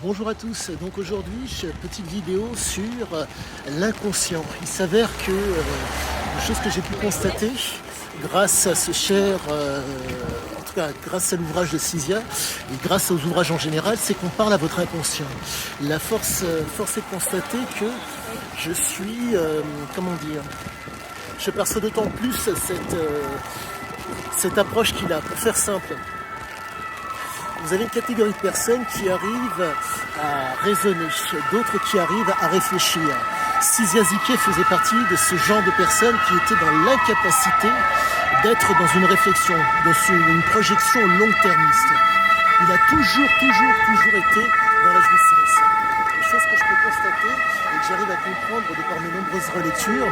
Bonjour à tous, donc aujourd'hui, petite vidéo sur l'inconscient. Il s'avère que une chose que j'ai pu constater grâce à ce cher, en tout cas grâce à l'ouvrage de Cizia et grâce aux ouvrages en général, c'est qu'on parle à votre inconscient. La force est de constater que je suis, comment dire, je perçois d'autant plus cette approche qu'il a. Pour faire simple, vous avez une catégorie de personnes qui arrivent à raisonner, d'autres qui arrivent à réfléchir. Cizia Ziquet faisait partie de ce genre de personnes qui étaient dans l'incapacité d'être dans une réflexion, dans une projection long-termiste. Il a toujours été dans la jouissance. Une chose que je peux constater et que j'arrive à comprendre de par mes nombreuses relectures,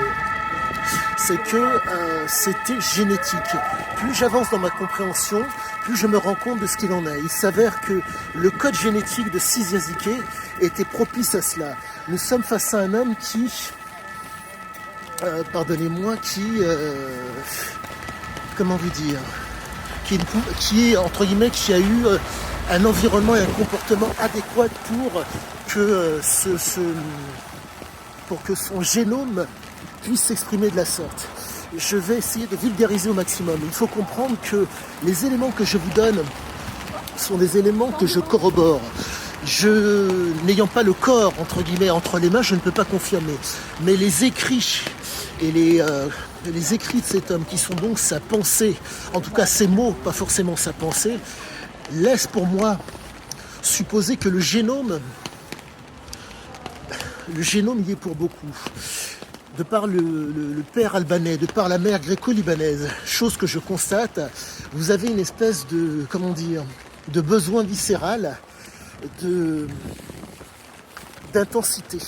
c'est que c'était génétique. Plus j'avance dans ma compréhension, plus je me rends compte de ce qu'il en est. Il s'avère que le code génétique de Cizia Ziquet était propice à cela. Nous sommes face à un homme qui, comment vous dire, qui entre guillemets, qui a eu un environnement et un comportement adéquat pour que son génome puisse s'exprimer de la sorte. Je vais essayer de vulgariser au maximum. Il faut comprendre que les éléments que je vous donne sont des éléments que je corrobore. N'ayant pas le corps, entre guillemets, entre les mains, je ne peux pas confirmer. Mais les écrits et les écrits de cet homme, qui sont donc sa pensée, en tout cas ses mots, pas forcément sa pensée, laissent pour moi supposer que le génome y est pour beaucoup. De par le père albanais, de par la mère gréco-libanaise, chose que je constate, vous avez une espèce de, comment dire, de besoin viscéral, d'intensité.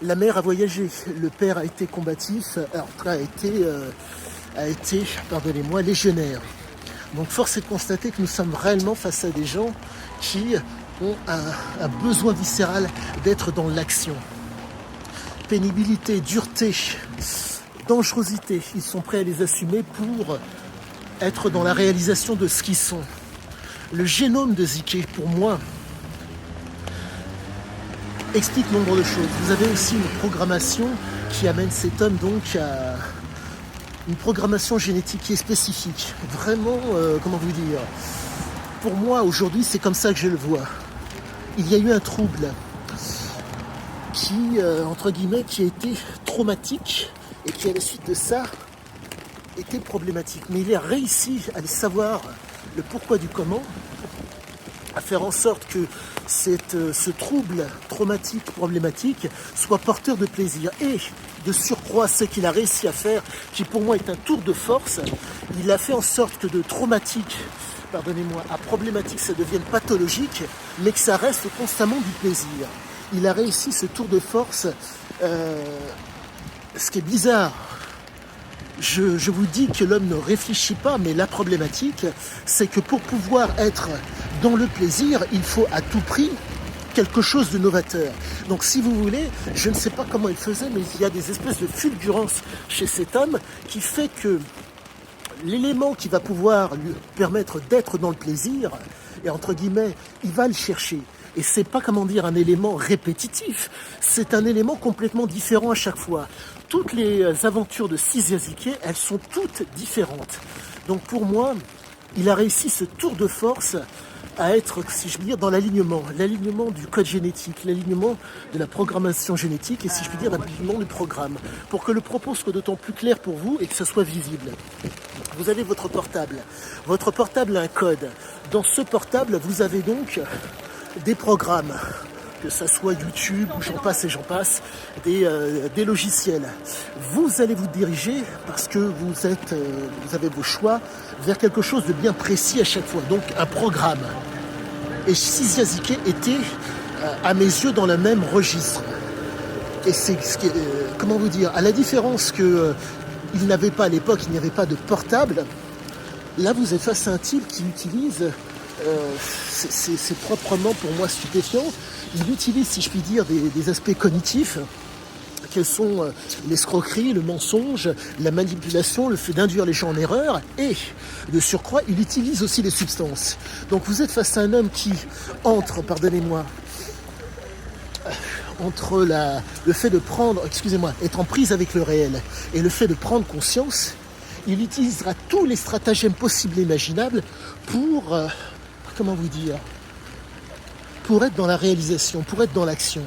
La mère a voyagé, le père a été combatif, a été, pardonnez-moi, légionnaire. Donc force est de constater que nous sommes réellement face à des gens qui ont un besoin viscéral d'être dans l'action. Pénibilité, dureté, dangerosité, ils sont prêts à les assumer pour être dans la réalisation de ce qu'ils sont. Le génome de Ziquet, pour moi, explique nombre de choses. Vous avez aussi une programmation qui amène cet homme donc à une programmation génétique qui est spécifique. Vraiment, comment vous dire, pour moi aujourd'hui c'est comme ça que je le vois. Il y a eu un trouble qui, entre guillemets, qui a été traumatique et qui, à la suite de ça, était problématique. Mais il a réussi à savoir le pourquoi du comment, à faire en sorte que ce trouble traumatique, problématique, soit porteur de plaisir. Et de surcroît, ce qu'il a réussi à faire, qui pour moi est un tour de force, il a fait en sorte que de traumatique, pardonnez-moi, à problématique, ça devienne pathologique, mais que ça reste constamment du plaisir. Il a réussi ce tour de force, ce qui est bizarre. Je vous dis que l'homme ne réfléchit pas, mais la problématique, c'est que pour pouvoir être dans le plaisir, il faut à tout prix quelque chose de novateur. Donc si vous voulez, je ne sais pas comment il faisait, mais il y a des espèces de fulgurance chez cet homme qui fait que l'élément qui va pouvoir lui permettre d'être dans le plaisir, et entre guillemets, il va le chercher. Et c'est pas, comment dire, un élément répétitif, c'est un élément complètement différent à chaque fois. Toutes les aventures de Cizia Ziquet, elles sont toutes différentes. Donc pour moi, il a réussi ce tour de force à être, si je puis dire, dans l'alignement du code génétique, l'alignement de la programmation génétique et, si je puis dire, l'alignement du programme, pour que le propos soit d'autant plus clair pour vous et que ce soit visible. Vous avez votre portable. Votre portable a un code. Dans ce portable, vous avez donc des programmes, que ça soit YouTube, ou j'en passe, des logiciels. Vous allez vous diriger, parce que vous avez vos choix, vers quelque chose de bien précis à chaque fois, donc un programme. Et Cizia Ziquet était, à mes yeux, dans le même registre. Et c'est ce qui est, comment vous dire, à la différence que il n'avait pas à l'époque, il n'y avait pas de portable. Là, vous êtes face à un type qui utilise, c'est proprement pour moi stupéfiant, il utilise, si je puis dire, des aspects cognitifs, quelles sont l'escroquerie, le mensonge, la manipulation, le fait d'induire les gens en erreur, et de surcroît, il utilise aussi les substances. Donc vous êtes face à un homme qui entre, pardonnez-moi, entre le fait de prendre, excusez-moi, être en prise avec le réel et le fait de prendre conscience, il utilisera tous les stratagèmes possibles et imaginables pour, comment vous dire, pour être dans la réalisation, pour être dans l'action.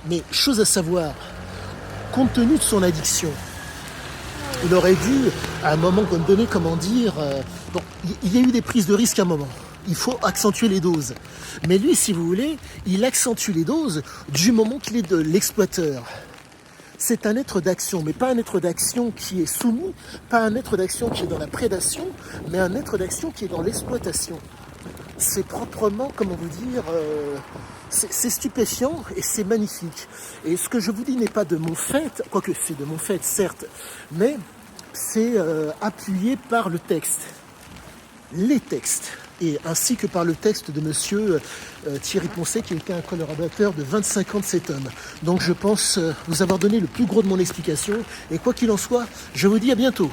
Mais chose à savoir, compte tenu de son addiction, il aurait dû, à un moment donné, comment dire, bon, il y a eu des prises de risque à un moment. Il faut accentuer les doses. Mais lui, si vous voulez, il accentue les doses du moment qu'il est de l'exploiteur. C'est un être d'action, mais pas un être d'action qui est soumis, pas un être d'action qui est dans la prédation, mais un être d'action qui est dans l'exploitation. C'est proprement, comment vous dire, c'est stupéfiant et c'est magnifique. Et ce que je vous dis n'est pas de mon fait, quoique c'est de mon fait, certes, mais c'est appuyé par le texte, les textes, et ainsi que par le texte de monsieur Thierry Poncet, qui était un collaborateur de 25 ans de cet homme. Donc je pense vous avoir donné le plus gros de mon explication, et quoi qu'il en soit, je vous dis à bientôt.